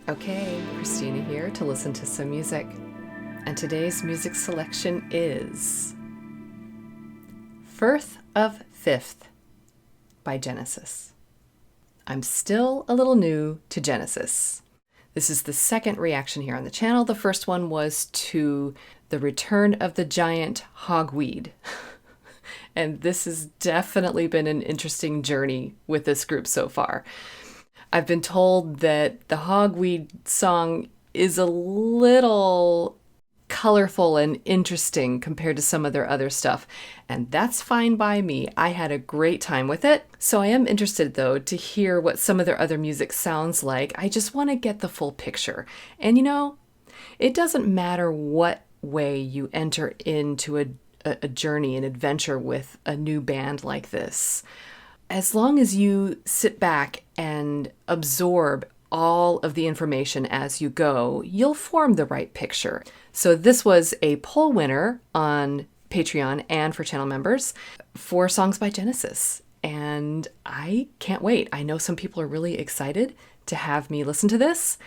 Okay, Christina here to listen to some music. And today's music selection is FIRTH of FIFTH by Genesis. I'm still a little new to Genesis. This is the second reaction here on the channel. The first one was to the return of the Giant Hogweed. And this has definitely been an interesting journey with this group so far. I've been told that the Hogweed song is a little colorful and interesting compared to some of their other stuff, and that's fine by me. I had a great time with it. So I am interested, though, to hear what some of their other music sounds like. I just want to get the full picture. And it doesn't matter what way you enter into a journey, an adventure with a new band like this. As long as you sit back and absorb all of the information as you go, you'll form the right picture. So this was a poll winner on Patreon and for channel members for songs by Genesis. And I can't wait. I know some people are really excited to have me listen to this,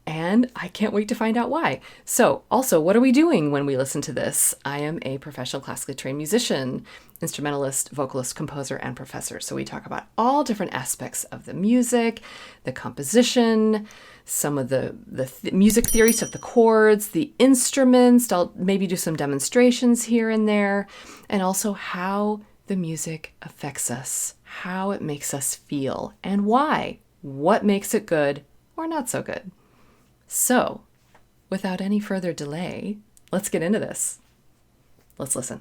and I can't wait to find out why. So also, what are we doing when we listen to this? I am a professional classically trained musician, instrumentalist, vocalist, composer, and professor. So we talk about all different aspects of the music, the composition, some of the music theories of the chords, the instruments. I'll maybe do some demonstrations here and there, and also how the music affects us, how it makes us feel, and why. What makes it good or not so good. So, without any further delay, let's get into this. Let's listen.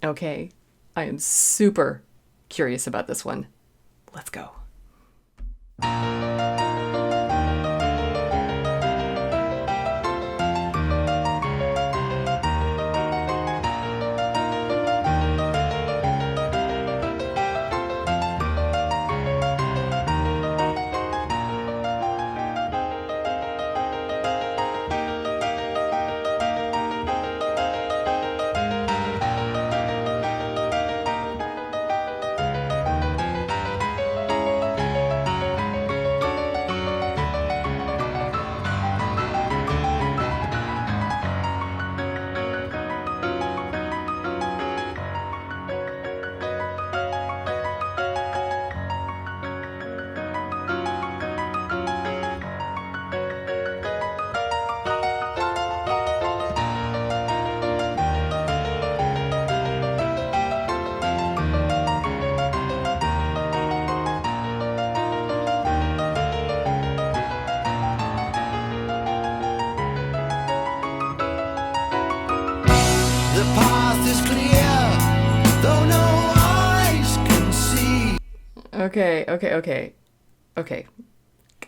Okay, I am super curious about this one. Let's go. The path is clear, though no eyes can see. Okay.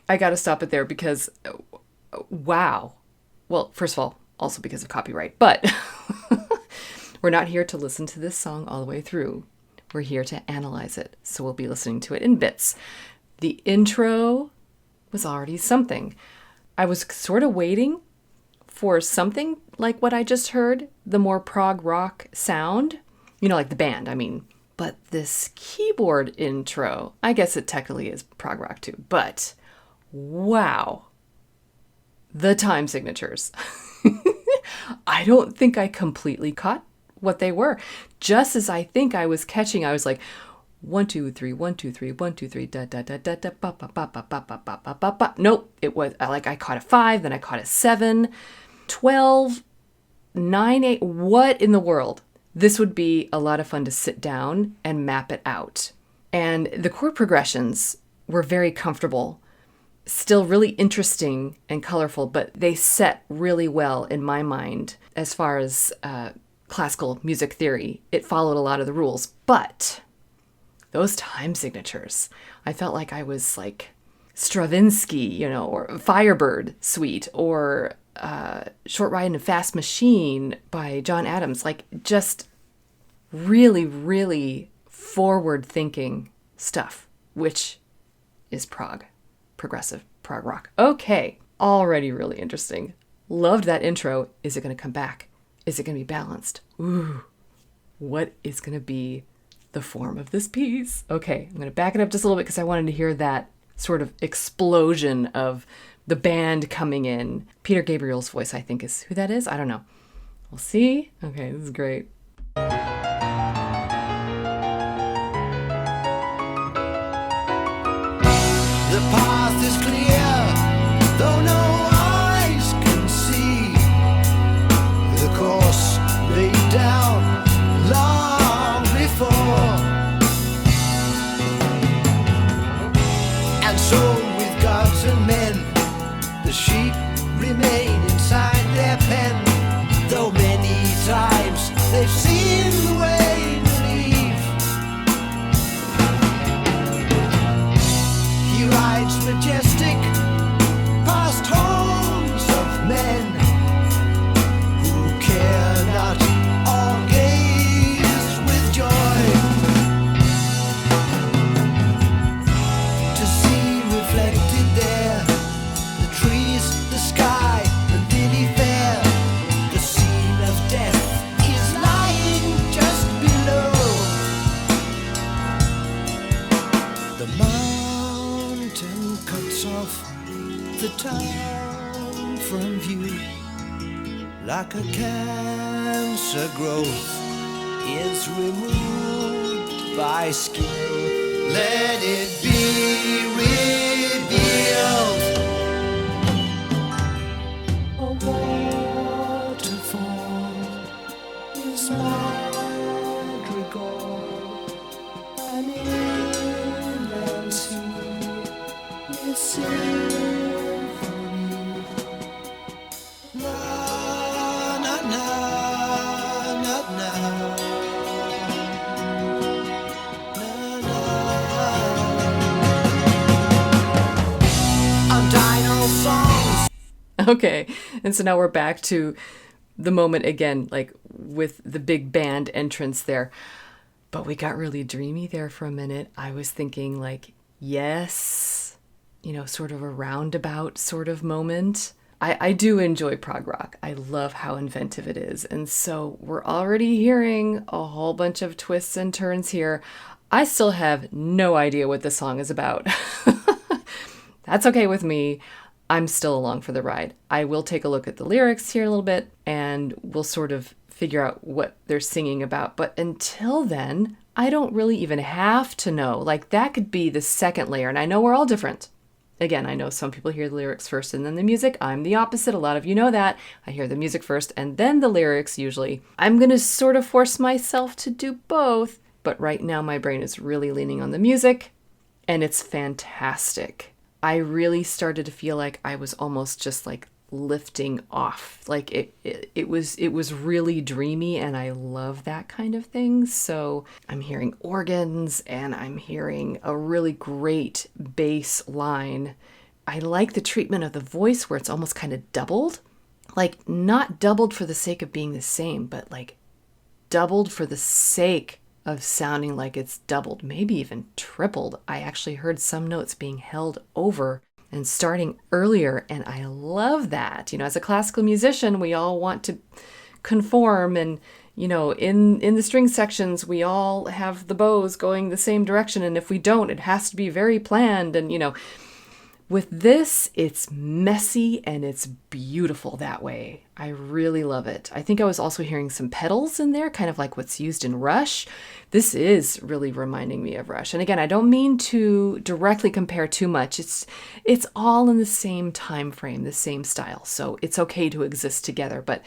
I gotta stop it there because, wow. Well, first of all, also because of copyright, but we're not here to listen to this song all the way through. We're here to analyze it, so we'll be listening to it in bits. The intro was already something. I was sort of waiting for something like what I just heard, the more prog rock sound, like the band, I mean. But this keyboard intro, I guess it technically is prog rock too, but wow. The time signatures. I don't think I completely caught what they were. Just as I think I was catching, I was like, 1, 2, 3, 1, 2, 3, 1, 2, 3, da da da da da ba ba ba ba ba ba ba ba ba. Nope, it was like I caught a 5, then I caught a 7, 12, 9, 8. What in the world? This would be a lot of fun to sit down and map it out. And the chord progressions were very comfortable, still really interesting and colorful, but they set really well in my mind as far as classical music theory. It followed a lot of the rules, but those time signatures, I felt like I was like Stravinsky, or Firebird Suite, or Short Ride in a Fast Machine by John Adams. Like, just really, really forward-thinking stuff, which is prog, progressive prog rock. Okay, already really interesting. Loved that intro. Is it going to come back? Is it going to be balanced? Ooh, what is going to be the form of this piece? Okay, I'm going to back it up just a little bit because I wanted to hear that sort of explosion of the band coming in. Peter Gabriel's voice, I think, is who that is. I don't know. We'll see. Okay, this is great. The path is clear, though no eyes can see. The course laid down long before. And so with gods and men, the sheep remain inside their pen. Though many times they've seen the way to leave. He rides majestic past homes of men who care not or gaze with joy to see reflected there the trees, the sky, the lily fair. The scene of death is lying just below. The mountain cuts off the town from view. Like a cancer growth is removed by skill. Let it be revealed. A waterfall is madrigal. An inland sea is symphony. Na na na na na. Na na. Untitled songs. Okay, and so now we're back to the moment again, like with the big band entrance there. But we got really dreamy there for a minute. I was thinking like, yes, sort of a roundabout sort of moment. I do enjoy prog rock. I love how inventive it is. And so we're already hearing a whole bunch of twists and turns here. I still have no idea what this song is about. That's okay with me. I'm still along for the ride. I will take a look at the lyrics here a little bit and we'll sort of figure out what they're singing about. But until then, I don't really even have to know. Like that could be the second layer. And I know we're all different. Again, I know some people hear the lyrics first and then the music. I'm the opposite. A lot of you know that. I hear the music first and then the lyrics usually. I'm going to sort of force myself to do both. But right now my brain is really leaning on the music and it's fantastic. I really started to feel like I was almost just like lifting off. Like it was really dreamy and I love that kind of thing. So I'm hearing organs and I'm hearing a really great bass line. I like the treatment of the voice where it's almost kind of doubled. Like not doubled for the sake of being the same, but like doubled for the sake of sounding like it's doubled, maybe even tripled. I actually heard some notes being held over and starting earlier, and I love that. As a classical musician, we all want to conform, and in the string sections, we all have the bows going the same direction, and if we don't, it has to be very planned, and with this, it's messy and it's beautiful that way. I really love it. I think I was also hearing some pedals in there, kind of like what's used in Rush. This is really reminding me of Rush. And again, I don't mean to directly compare too much. It's all in the same time frame, the same style. So it's okay to exist together. But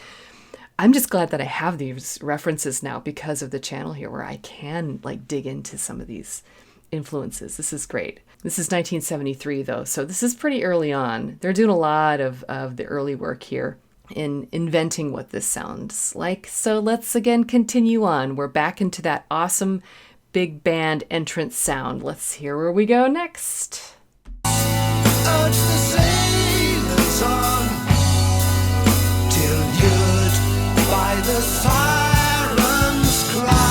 I'm just glad that I have these references now because of the channel here where I can like dig into some of these influences. This is great. This is 1973 though, so this is pretty early on. They're doing a lot of the early work here in inventing what this sounds like. So let's again continue on. We're back into that awesome big band entrance sound. Let's hear where we go next. Urge the sailors on till lured by the siren's cry.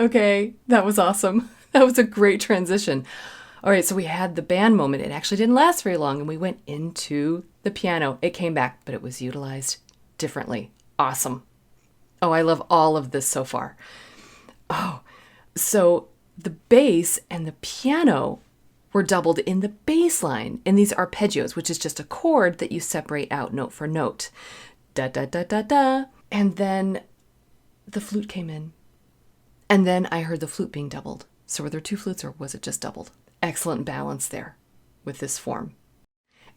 Okay, that was awesome. That was a great transition. All right, so we had the band moment. It actually didn't last very long, and we went into the piano. It came back, but it was utilized differently. Awesome. Oh, I love all of this so far. Oh, so the bass and the piano were doubled in the bass line in these arpeggios, which is just a chord that you separate out note for note. Da, da, da, da, da. And then the flute came in. And then I heard the flute being doubled. So were there two flutes or was it just doubled? Excellent balance there with this form.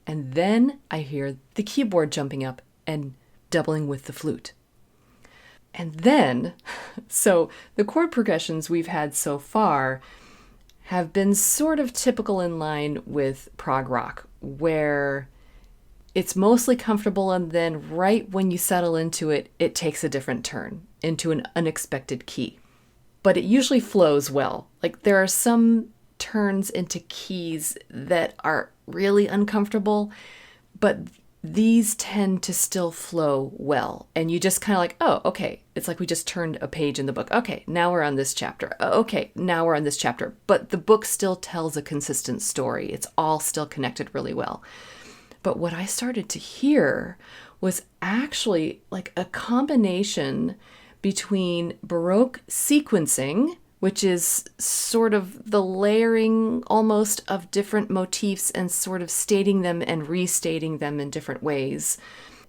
And then I hear the keyboard jumping up and doubling with the flute. And then, so the chord progressions we've had so far have been sort of typical in line with prog rock, where it's mostly comfortable and then right when you settle into it, it takes a different turn into an unexpected key. But it usually flows well. Like there are some turns into keys that are really uncomfortable, but these tend to still flow well. And you just kind of like, oh, okay. It's like we just turned a page in the book. Okay, now we're on this chapter. Okay, now we're on this chapter. But the book still tells a consistent story. It's all still connected really well. But what I started to hear was actually like a combination between Baroque sequencing, which is sort of the layering almost of different motifs and sort of stating them and restating them in different ways.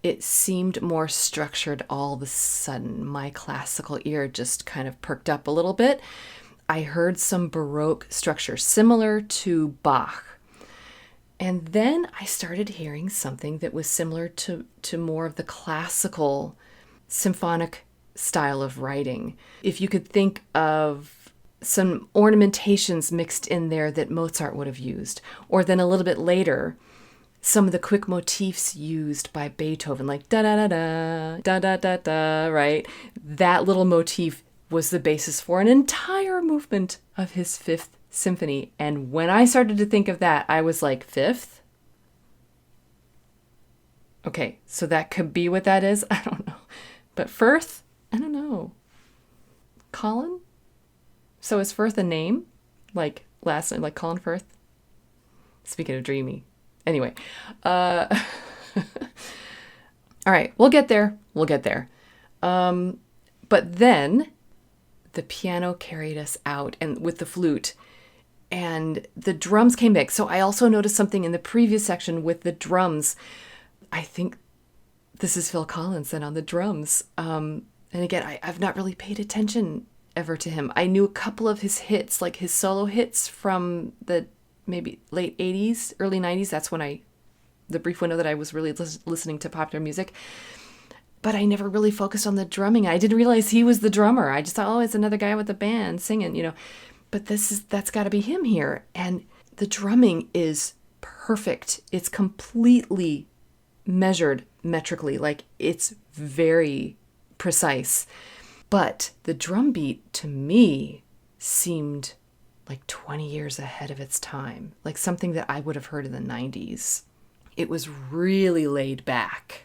It seemed more structured all of a sudden. My classical ear just kind of perked up a little bit. I heard some Baroque structure similar to Bach. And then I started hearing something that was similar to more of the classical symphonic style of writing. If you could think of some ornamentations mixed in there that Mozart would have used, or then a little bit later, some of the quick motifs used by Beethoven, like da-da-da-da, da-da-da-da, right? That little motif was the basis for an entire movement of his Fifth Symphony. And when I started to think of that, I was like, fifth? Okay, so that could be what that is. I don't know. But Firth? I don't know. Colin? So is Firth a name? Like last name, like Colin Firth? Speaking of dreamy. Anyway. All right, we'll get there. We'll get there. But then the piano carried us out and with the flute. And the drums came back. So I also noticed something in the previous section with the drums. I think this is Phil Collins then on the drums. And again, I've not really paid attention ever to him. I knew a couple of his hits, like his solo hits from the maybe late 80s, early 90s. That's when the brief window that I was really listening to popular music. But I never really focused on the drumming. I didn't realize he was the drummer. I just thought, oh, it's another guy with a band singing, But that's got to be him here. And the drumming is perfect. It's completely measured metrically. Like it's very precise. But the drum beat to me seemed like 20 years ahead of its time. Like something that I would have heard in the 90s. It was really laid back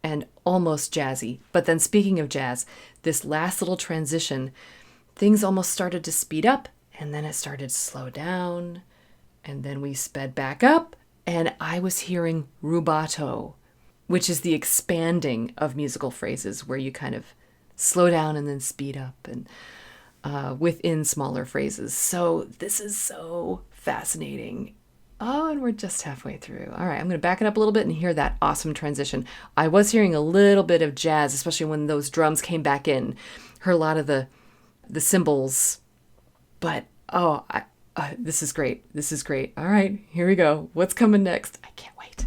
and almost jazzy. But then speaking of jazz, this last little transition, things almost started to speed up and then it started to slow down and then we sped back up and I was hearing rubato, which is the expanding of musical phrases where you kind of slow down and then speed up and within smaller phrases. So this is so fascinating. Oh, and we're just halfway through. All right, I'm going to back it up a little bit and hear that awesome transition. I was hearing a little bit of jazz, especially when those drums came back in. Heard a lot of the cymbals, but this is great. This is great. All right, here we go. What's coming next? I can't wait.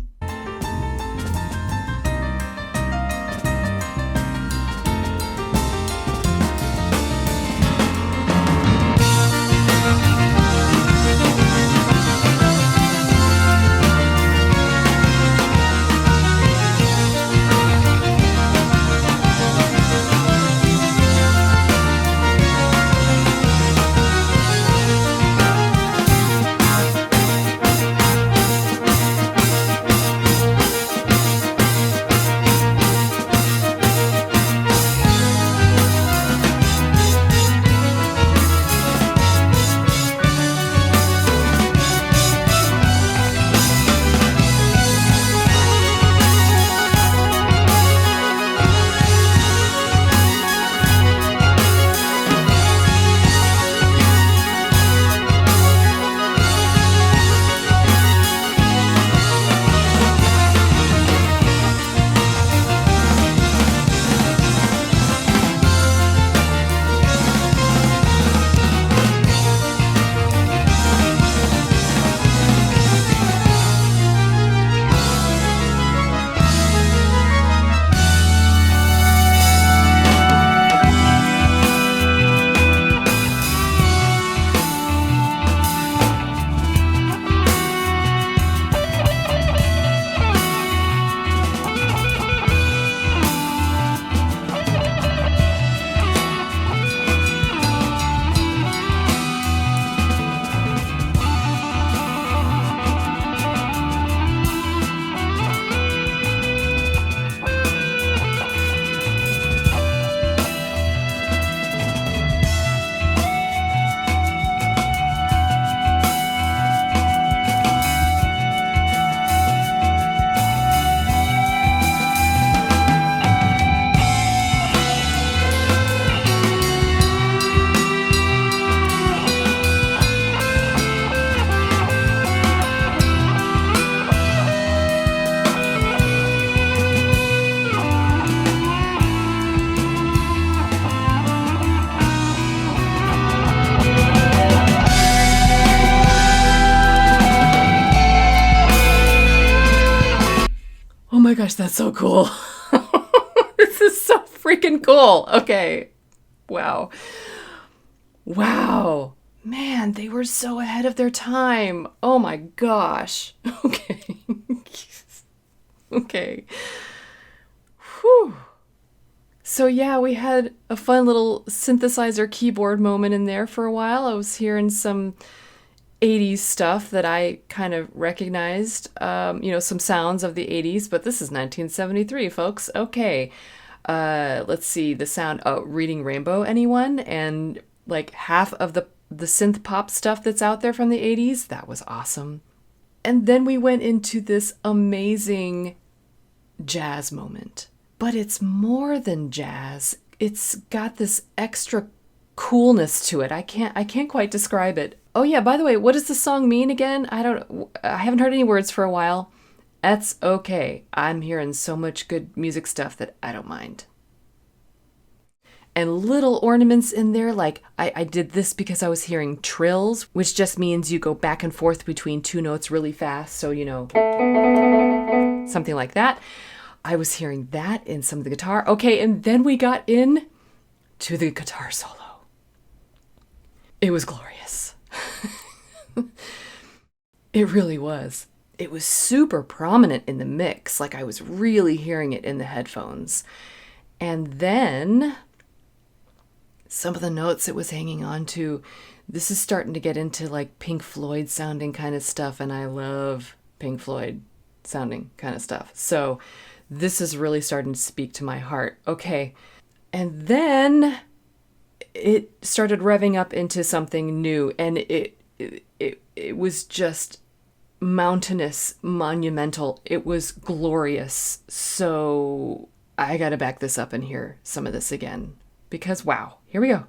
gosh, that's so cool. This is so freaking cool. Okay. Wow. Wow. Man, they were so ahead of their time. Oh my gosh. Okay. Okay. Whew. So yeah, we had a fun little synthesizer keyboard moment in there for a while. I was hearing some 80s stuff that I kind of recognized, some sounds of the 80s, but this is 1973, folks. Okay. Let's see, the sound, Reading Rainbow, anyone? And like half of the synth pop stuff that's out there from the 80s, that was awesome. And then we went into this amazing jazz moment. But it's more than jazz. It's got this extra coolness to it. I can't quite describe it. Oh yeah, by the way, what does the song mean again? I haven't heard any words for a while. That's okay. I'm hearing so much good music stuff that I don't mind. And little ornaments in there, like I did this because I was hearing trills, which just means you go back and forth between two notes really fast. So, something like that. I was hearing that in some of the guitar. Okay, and then we got in to the guitar solo. It was glorious. It really was. It was super prominent in the mix, like I was really hearing it in the headphones. And then some of the notes it was hanging on to, this is starting to get into like Pink Floyd sounding kind of stuff, and I love Pink Floyd sounding kind of stuff. So this is really starting to speak to my heart. Okay. And then it started revving up into something new, and it was just mountainous, monumental. It was glorious. So I got to back this up and hear some of this again because wow, here we go.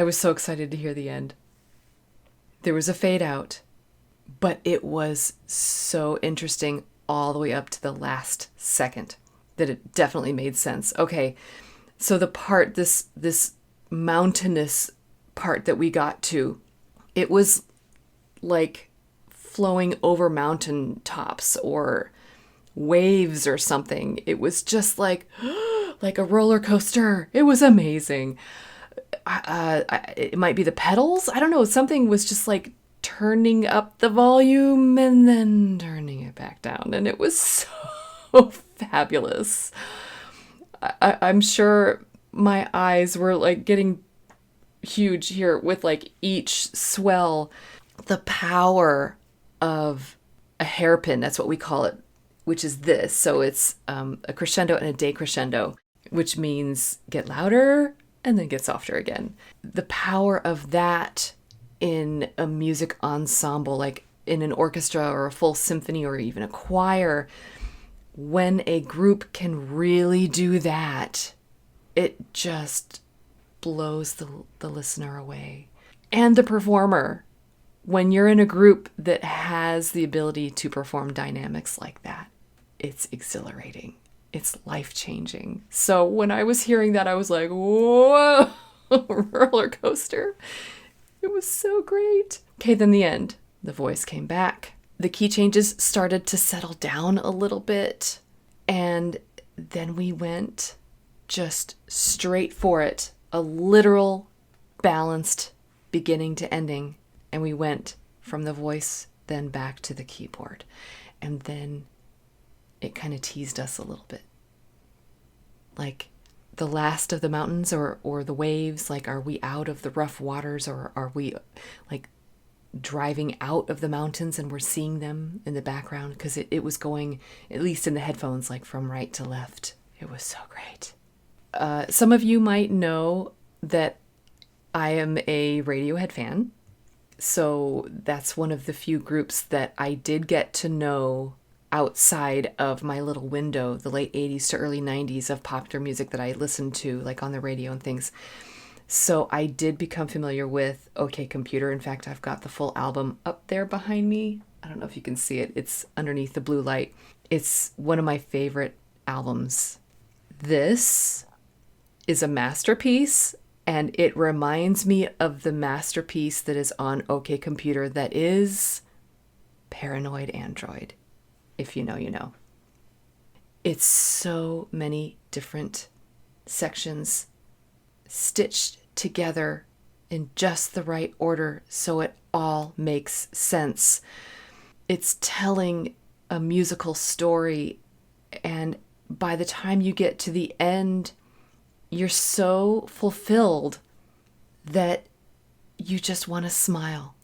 I was so excited to hear the end. There was a fade out, but it was so interesting all the way up to the last second that it definitely made sense. Okay, so the part, this mountainous part that we got to, it was like flowing over mountain tops or waves or something. It was just like a roller coaster. It was amazing. It might be the pedals. I don't know. Something was just like turning up the volume and then turning it back down. And it was so fabulous. I'm sure my eyes were like getting huge here with like each swell. The power of a hairpin, that's what we call it, which is this. So it's a crescendo and a decrescendo, which means get louder and then get softer again. The power of that in a music ensemble, like in an orchestra or a full symphony or even a choir, when a group can really do that, it just blows the listener away. And the performer. When you're in a group that has the ability to perform dynamics like that, it's exhilarating. It's life-changing. So when I was hearing that, I was like, whoa, roller coaster. It was so great. Okay, then the end. The voice came back. The key changes started to settle down a little bit. And then we went just straight for it. A literal, balanced beginning to ending. And we went from the voice then back to the keyboard. And then it kind of teased us a little bit. Like the last of the mountains or the waves, like are we out of the rough waters or are we like driving out of the mountains and we're seeing them in the background? Because it was going, at least in the headphones, like from right to left. It was so great. Some of you might know that I am a Radiohead fan. So that's one of the few groups that I did get to know outside of my little window, the late 80s to early 90s of popular music that I listened to, like on the radio and things. So I did become familiar with OK Computer. In fact, I've got the full album up there behind me. I don't know if you can see it. It's underneath the blue light. It's one of my favorite albums. This is a masterpiece. And it reminds me of the masterpiece that is on OK Computer that is Paranoid Android. If you know, you know. It's so many different sections stitched together in just the right order so it all makes sense. It's telling a musical story, and by the time you get to the end, you're so fulfilled that you just want to smile.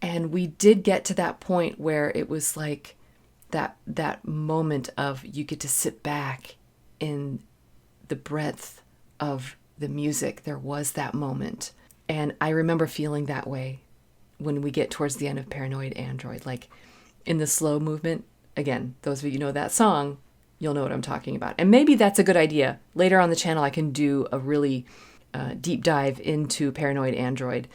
And we did get to that point where it was like that moment of you get to sit back in the breadth of the music. There was that moment. And I remember feeling that way when we get towards the end of Paranoid Android, like in the slow movement. Again, those of you who know that song, you'll know what I'm talking about. And maybe that's a good idea. Later on the channel, I can do a really deep dive into Paranoid Android,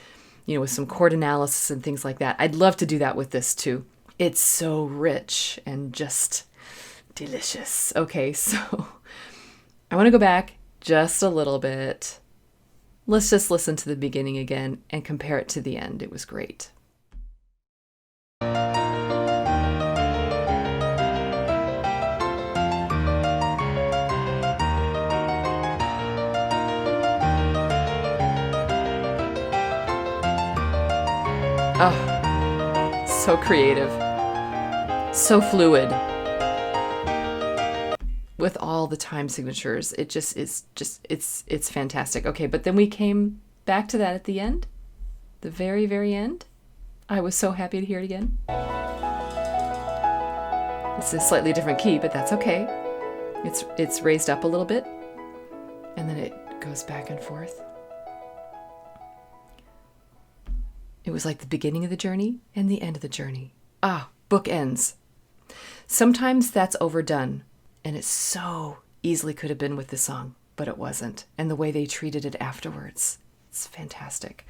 with some chord analysis and things like that. I'd love to do that with this too. It's so rich and just delicious. Okay, so I want to go back just a little bit. Let's just listen to the beginning again and compare it to the end. It was great. Oh, so creative. So fluid. With all the time signatures. It just is it's fantastic. Okay, but then we came back to that at the end. The very, very end. I was so happy to hear it again. It's a slightly different key, but that's okay. It's raised up a little bit. And then it goes back and forth. It was like the beginning of the journey and the end of the journey. Bookends. Sometimes that's overdone, and it so easily could have been with this song, but it wasn't. And the way they treated it afterwards, It's fantastic.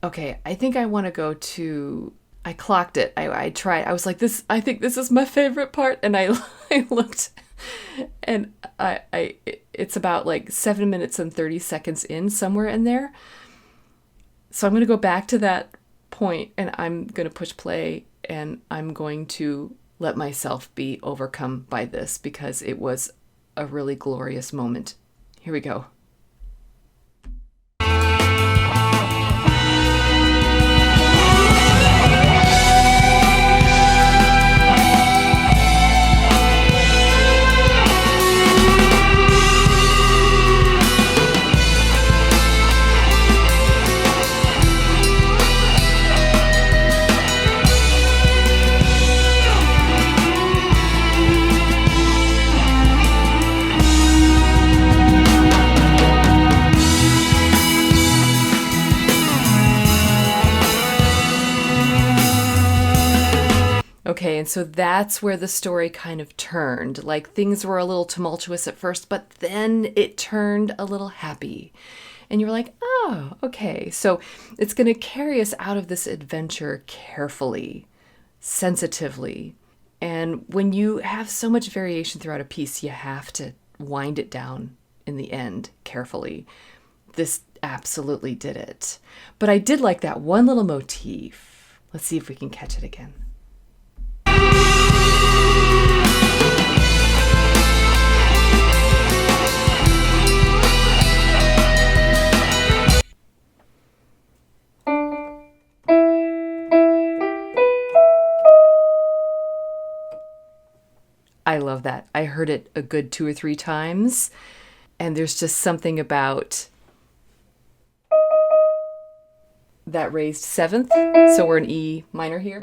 Okay, I think I want to go to... I clocked it. I tried. I was like, I think this is my favorite part. And I looked, and it's about like 7 minutes and 30 seconds in, somewhere in there. So I'm going to go back to that point, and I'm going to push play, and I'm going to let myself be overcome by this, because it was a really glorious moment. Here we go. Okay, and so that's where the story kind of turned. Like, things were a little tumultuous at first, but then it turned a little happy. And you were like, oh, okay. So it's going to carry us out of this adventure carefully, sensitively. And when you have so much variation throughout a piece, you have to wind it down in the end carefully. This absolutely did it. But I did like that one little motif. Let's see if we can catch it again. I love that. I heard it a good 2 or 3 times, and there's just something about that raised 7th. So we're in E minor here.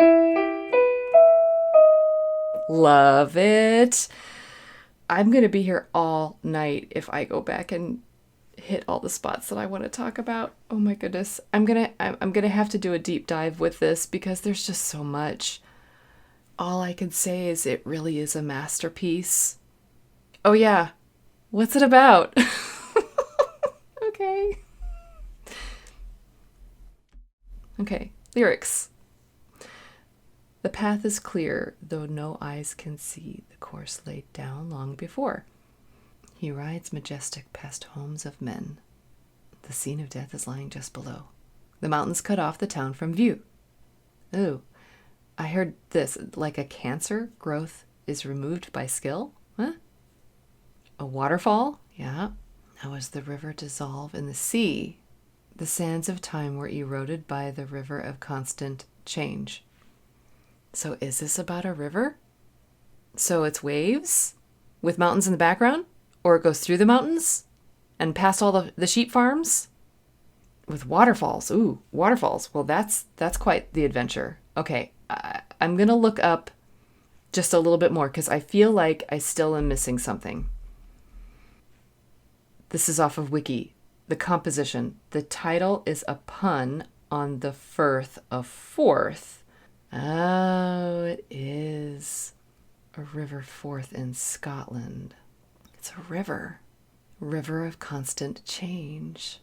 Love it. I'm going to be here all night if I go back and hit all the spots that I want to talk about. Oh my goodness. I'm going to have to do a deep dive with this, because there's just so much. All I can say is it really is a masterpiece. Oh yeah. What's it about? Okay. Okay. Lyrics. The path is clear, though no eyes can see the course laid down long before. He rides majestic past homes of men. The scene of death is lying just below. The mountains cut off the town from view. Ooh, I heard this, like a cancer growth is removed by skill. Huh? A waterfall? Yeah. How as the river dissolve in the sea, the sands of time were eroded by the river of constant change. So is this about a river? So it's waves with mountains in the background? Or it goes through the mountains and past all the sheep farms? With waterfalls. Ooh, waterfalls. Well, that's quite the adventure. Okay, I'm going to look up just a little bit more, because I feel like I still am missing something. This is off of Wiki. The composition. The title is a pun on the Firth of Forth. Oh, it is a river Forth in Scotland. It's a river. River of constant change.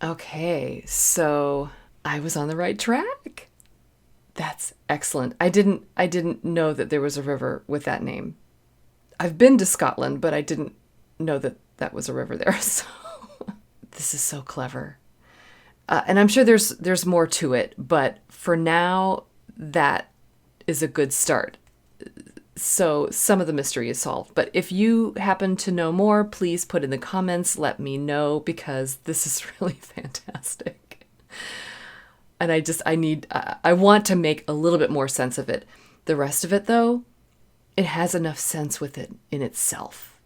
Okay, so I was on the right track. That's excellent. I didn't know that there was a river with that name. I've been to Scotland, but I didn't know that that was a river there. So this is so clever. And I'm sure there's more to it, but for now, that is a good start. So some of the mystery is solved. But if you happen to know more, please put in the comments. Let me know, because this is really fantastic. And I want to make a little bit more sense of it. The rest of it, though, it has enough sense with it in itself.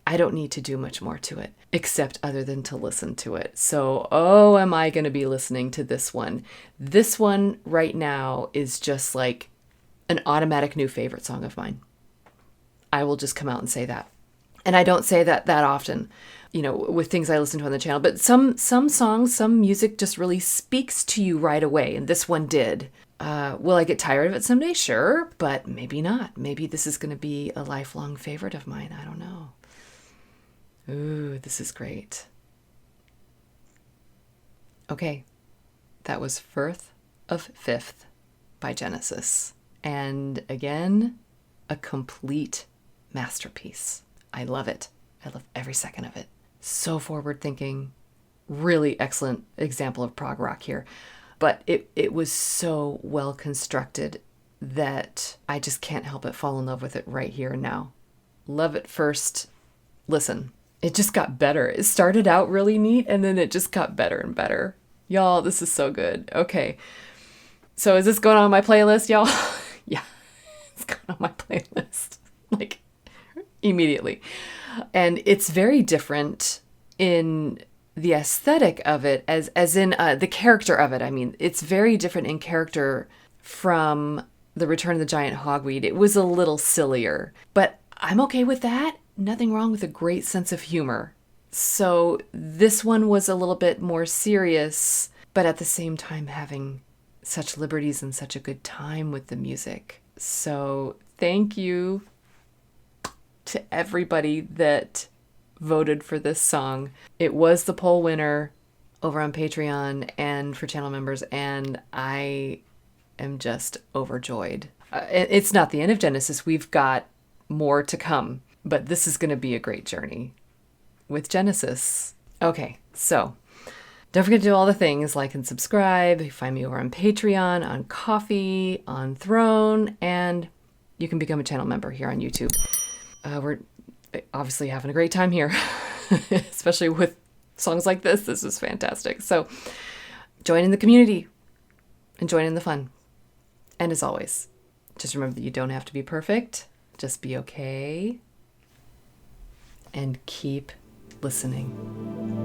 I don't need to do much more to it, except other than to listen to it. So, am I going to be listening to this one? This one right now is just like an automatic new favorite song of mine. I will just come out and say that. And I don't say that often, with things I listen to on the channel. But some songs, some music just really speaks to you right away. And this one did. Will I get tired of it someday? Sure, but maybe not. Maybe this is going to be a lifelong favorite of mine. I don't know. Ooh, this is great. Okay, that was Firth of Fifth by Genesis. And again, a complete masterpiece. I love it. I love every second of it. So forward thinking, really excellent example of prog rock here. But it was so well constructed that I just can't help but fall in love with it right here and now. Love at first listen. It just got better. It started out really neat and then it just got better and better. Y'all, this is so good. Okay. So is this going on my playlist, y'all? Yeah, it's going on my playlist. Like, immediately. And it's very different in the aesthetic of it, as in the character of it. I mean, it's very different in character from The Return of the Giant Hogweed. It was a little sillier, but I'm okay with that. Nothing wrong with a great sense of humor. So this one was a little bit more serious, but at the same time having such liberties and such a good time with the music. So thank you to everybody that voted for this song. It was the poll winner over on Patreon and for channel members, and I am just overjoyed. It's not the end of Genesis. We've got more to come, but this is going to be a great journey with Genesis. Okay, so don't forget to do all the things, like and subscribe. You find me over on Patreon, on Ko-fi, on Throne, and you can become a channel member here on YouTube. We're obviously having a great time here, especially with songs like this. This is fantastic. So join in the community and join in the fun. And as always, just remember that you don't have to be perfect. Just be okay. And keep listening.